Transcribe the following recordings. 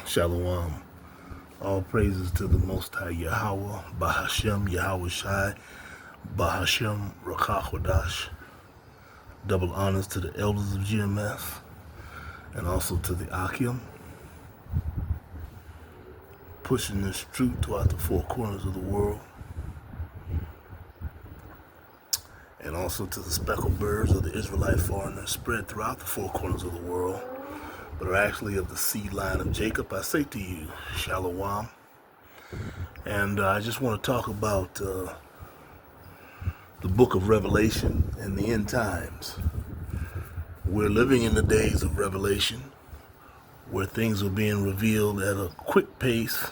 Shalom. All praises to the Most High Yahweh, Bahashem, Yahweh Shai, Bahashem, Rakakwadash. Double honors to the elders of GMS and also to the Akim, pushing this truth throughout the four corners of the world, and also to the speckled birds of the Israelite foreigners spread throughout the four corners of the world, but are actually of the seed line of Jacob. I say to you, Shalom. And I just want to talk about the book of Revelation and the end times. We're living in the days of Revelation, where things are being revealed at a quick pace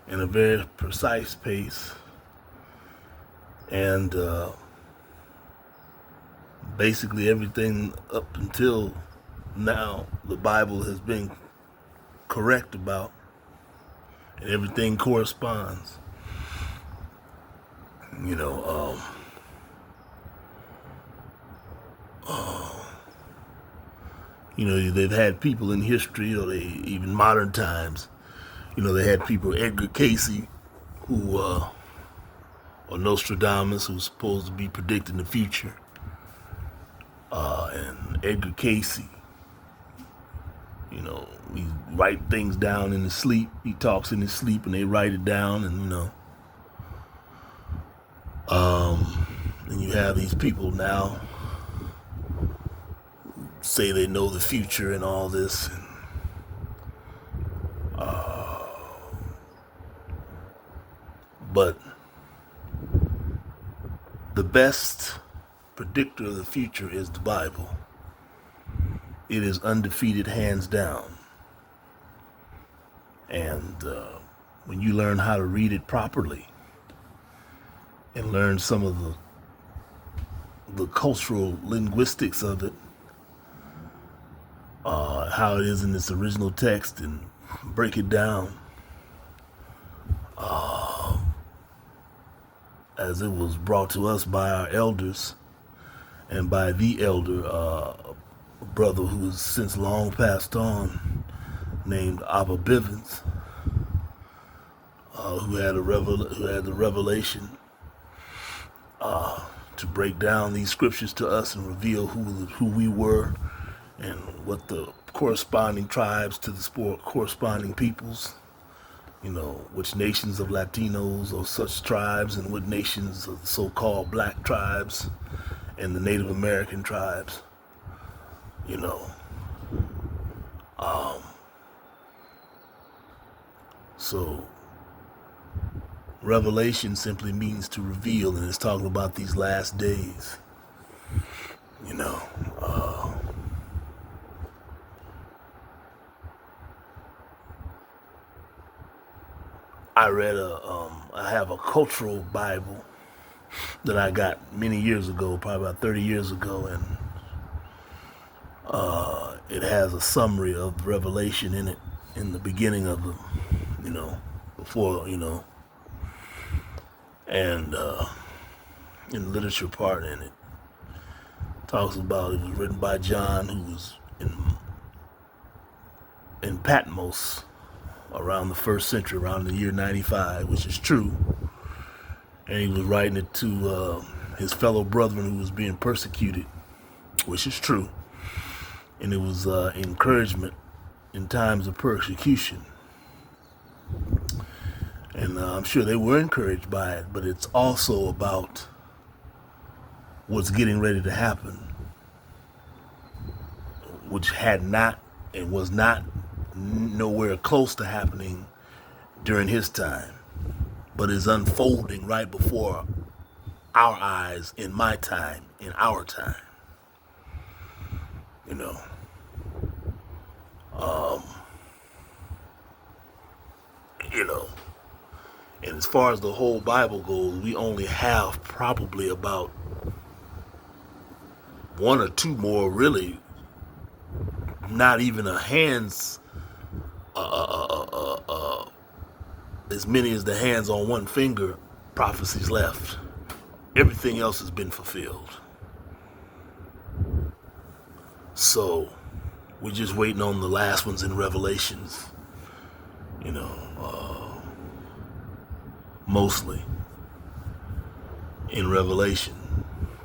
and a very precise pace. And basically everything up until now the Bible has been correct about, and everything corresponds. They've had people in history, or even modern times, they had people, Edgar Casey, who, or Nostradamus, who's supposed to be predicting the future. And Edgar Casey, he write things down in his sleep. He talks in his sleep, and they write it down, and and you have these people now who say they know the future and all this. And, but the best predictor of the future is the Bible. It is undefeated, hands down. And when you learn how to read it properly and learn some of the cultural linguistics of it, how it is in its original text, and break it down as it was brought to us by our elders and by the elder, brother who has since long passed on, named Abba Bivens, who had the revelation to break down these scriptures to us and reveal who we were and what the corresponding tribes to the corresponding peoples, which nations of Latinos or such tribes, and what nations of the so-called black tribes and the Native American tribes, So revelation simply means to reveal, and it's talking about these last days. I have a cultural Bible that I got many years ago, probably about 30 years ago, and it has a summary of Revelation in it, in the beginning of them, before, and in the literature part, and it talks about, it was written by John, who was in Patmos around the first century, around the year 95, which is true. And he was writing it to his fellow brethren who was being persecuted, which is true. And it was encouragement in times of persecution. And I'm sure they were encouraged by it, but it's also about what's getting ready to happen, which had not and was not nowhere close to happening during his time, but is unfolding right before our eyes, in my time, in our time. And as far as the whole Bible goes, we only have probably about one or two more, really, not even a hand's, as many as the hands on one finger, prophecies left. Everything else has been fulfilled. So we're just waiting on the last ones in Revelations you know, mostly in Revelation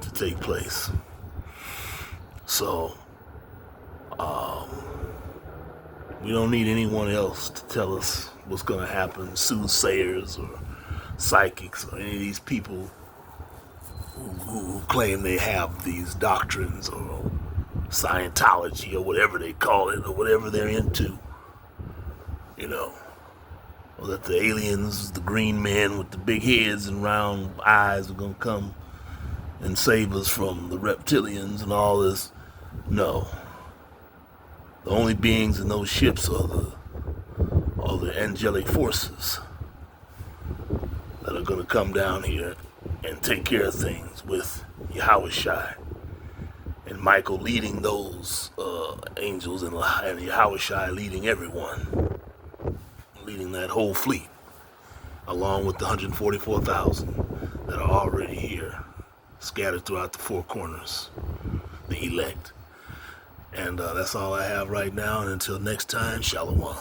to take place. So, we don't need anyone else to tell us what's going to happen, soothsayers or psychics or any of these people who claim they have these doctrines or Scientology or whatever they call it or whatever they're into, you know, or that the aliens, the green men with the big heads and round eyes are going to come and save us from the reptilians and all this. No. The only beings in those ships are the angelic forces that are going to come down here and take care of things with Yahushua and Michael leading those angels and Yahushua leading everyone, leading that whole fleet, along with the 144,000 that are already here, scattered throughout the four corners, the elect. And that's all I have right now. And until next time, Shalom.